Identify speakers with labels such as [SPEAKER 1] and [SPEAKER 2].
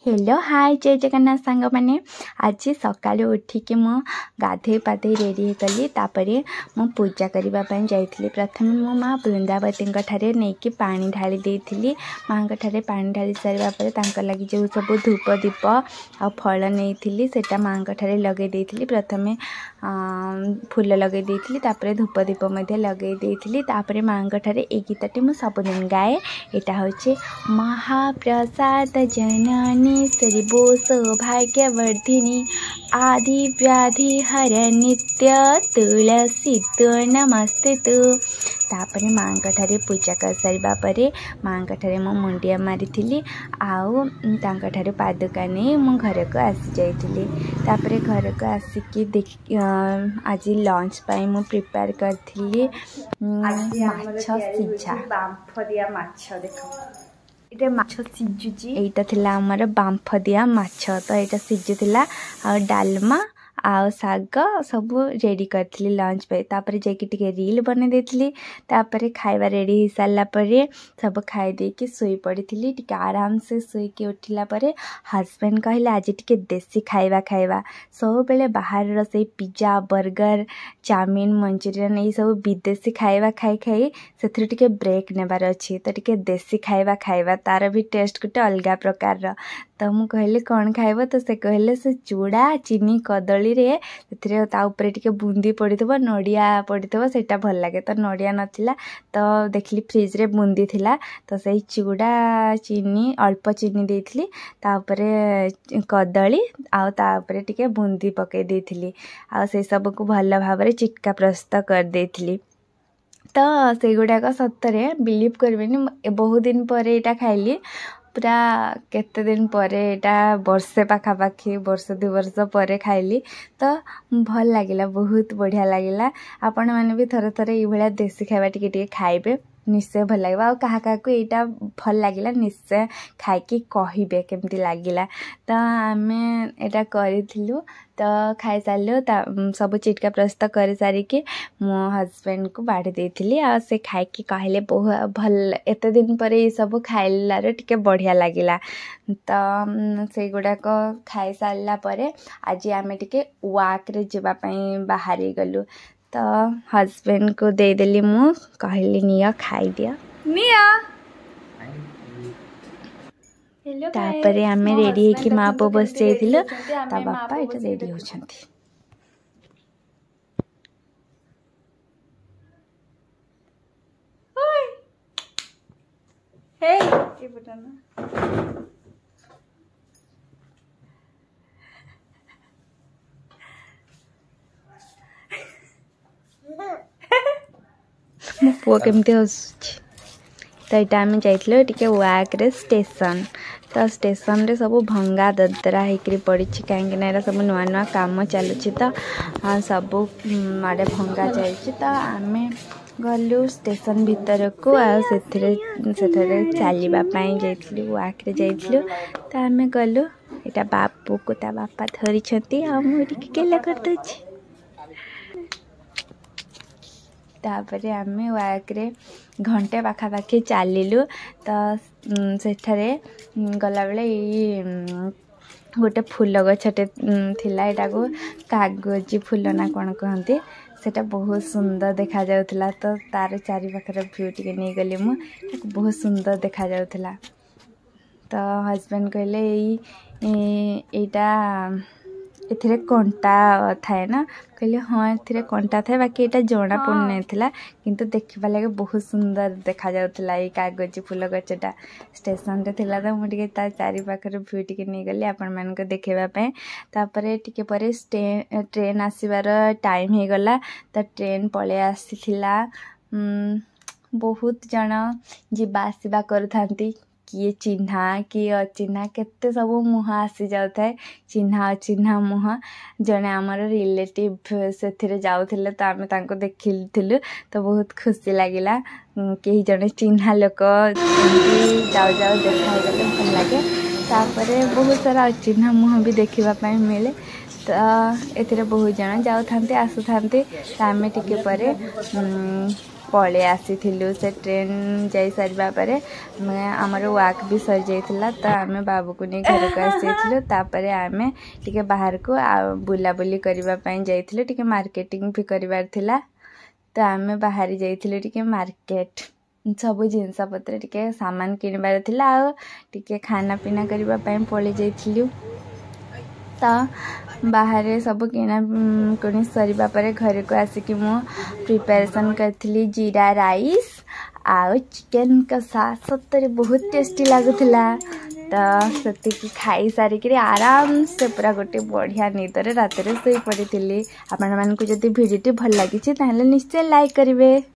[SPEAKER 1] Hello hi जय जगन्नाथ सांग मैंने आज सकाल उठिकी मु गाधे पाधे रेडी कली तापर मु पूजा करने जाइली। प्रथम मो माँ वृंदावती नहीं कि पानी ढाली देती माँ पानी ढाली सारापर लगी जो सब धूप दीप आ फल नहीं सेटा माँ लगे देती। प्रथम फूल लगे देती धूप दीप लगे देती माँ ए गीतटी मुझे सबुदिन गाए। यहाँ हूँ महाप्रसाद जननी श्रीभो सौभाग्यवर्धिनी आदि व्याधि हर नित्य तुलसी तो नमस्ते तु। तापर माँ पूजा कर सारिबा परे माँ मो मुंडिया मारी आउ पादुका नहीं मो घर को आसी जाइली। तापर घर को आसिकी देख आज लंच पाई मु प्रिपेयर करथिली माछ सिझा बांफ दिया माछ। देखो ये माछ सिझुची एटा थिला हमर बांफ दिया माछ तो एटा सिझुथिला आ डालमा आ साग सब रेडी करथिली लंच पे। तापर जेकी टिके रील बने देथिली तापर खाइबा रेडी हो सारा परे सब खाई दे के सोई पड़ीथिली। टिके आराम से सोई के उठिला परे हस्बैंड कहले आज टिके देसी खाइबा खाइबा सब बेले बाहर रो से पिज्जा बर्गर चाउमीन मंचूरियन ये सब विदेशी खाइबा खाई खाई से टिके ब्रेक नेबार अछि तो टिके देसी खाइबा खाइबा तार भी टेस्ट गोटे अलग प्रकार। तो मु कहले कौन खाइब तो से कहले से चूड़ा चीनी कदली रे ऊपर टिके बूंदी पड़ीथबो नड़िया पड़ीथबो सेटा भल लागे। तो नड़िया नथिला तो देखली फ्रिज रे बूंदी थिला तो सही चूड़ा चीनी अल्प चीनी देथिली तापरे कदली आउ तापरे टिके बूंदी पके देथिली आ से सब को भल भाबरे चिटका प्रस्तुत कर देथिली। तो से गुड़ाक सतरे बिलीव करबेनी बहुत दिन पर एटा खाइली पूरा केते दिन पर एटा वर्षे पाखापाखी वर्ष 2 वर्ष पर खाइली तो भल लगिला बहुत बढ़िया लगिला। आपण मैंने भी थरे थरे ये देसी खाइबा टिके खाइबे निश्चय भल लगे आ क्या यहाँ भल लगिला निश्चय खाई कहे केमती लगिला। तो आम एटा करूँ तो खाई सारू सब चिटका प्रस्तुत कर सारिकी मो हस्बैंड को बाढ़ी देती आ से खाई कहले बहुत भल एत दिन पर ये सब खाइलार टिके बढ़िया लगिला। तो से गुड़ाक खाई सारा पर आज आम टिके वाक रे जावाई बाहरी गलु तो हस्बैंड को देदेली मु कहली निया खाई दिया निया। तापरे आमे रेडी है कि माँ पो बस जाइथिलो ता बापा एटा रेडी होछंती। ओय हे ए बटन मो पुआ केमती हसुची। तो यहाँ आम जाइए टिके वाक रे स्टेशन तो स्टेशन रे सब भंगा ददरा होकर पड़ी कहीं सब नुआ नुआ काम चलुची तो सब आड़े भंगा जाइए। तो आम गलु स्टेशन भीतर को चलवाई जाइलु वाक रे जाइलु। तो आम गलु यहाँ बापू को ता बापा धरी आ मुझे केला कर दे। तापरे आम वाक रे घंटे पाखापाखि चलिलु तो सेठारे गला बेले गोटे फूल गछटे थिला एटा को कागजी फूल ना कौन कहते सेटा बहुत सुंदर देखा जाउथला। तो तार चारि पाखर व्यू टिके नहीं गली मु बहुत सुंदर देखा जाउथला। तो हस्बैंड कहले एटा एथिरे कंटा थाए ना कहले हाँ एथिरे कंटा थाए बाकी एटा जଣା पड़ना किंतु देखा लगे बहुत सुंदर देखा जाउथला। ये कागजी फूल गछटा स्टेशन रे थिला तो मुझे तार चारि पाखर व्यू टिके नहीं गली आपण मान को देखेबा पे। तापरे टिके परे ट्रेन आसीबार टाइम हे गला तो ट्रेन पळे आसीथिला बहुत जन जीवा आसीबा करथांती किए चिन्हा किए अचिन्हा केते सब मुह आसी जाए चिन्हा अचिन्हा मुह जने आमर रिलेटिव से जाऊले तो आम तांको देखिलु तो बहुत खुशी लगिला कहीं जने चिन्हा लोक जाऊ जाऊ देखा भल लगे। तापरे बहुत सारा अचिन्हा मुह भी देखापी मिले तो ए बहुत जन जाऊँ आसुता आम टिके पले आसीथिलु से ट्रेन जाई सारिबा परे आमर वाक भी सर जाइथिला तो आमे बाबू को नहीं घर को आसीथिलु तापरे आमे टिके बाहर को बुला बुली करबा पई जाइथिलु टिके मार्केटिंग भी करबार थिला तो आमे बाहर जाइथिलु टिके मार्केट सब जिनस पत्र टिके सामान किनबार थिला आ टिके खाना पीना करबा पई पळे जाइथिलु तो बाहर सब किना कोनी सरीबा परे घर को आसिक मु प्रिपरेशन करथिली जीरा राइस आ चिकन कसा सत्तरे बहुत टेस्टी लागुथिला तो सती की खाई सारिक आराम से पूरा गोटे बढ़िया निदरे रात रे सोई पड़ी आपण मानकु जदी भिडियो भल लागिछि ताहले निश्चय लाइक करिवे।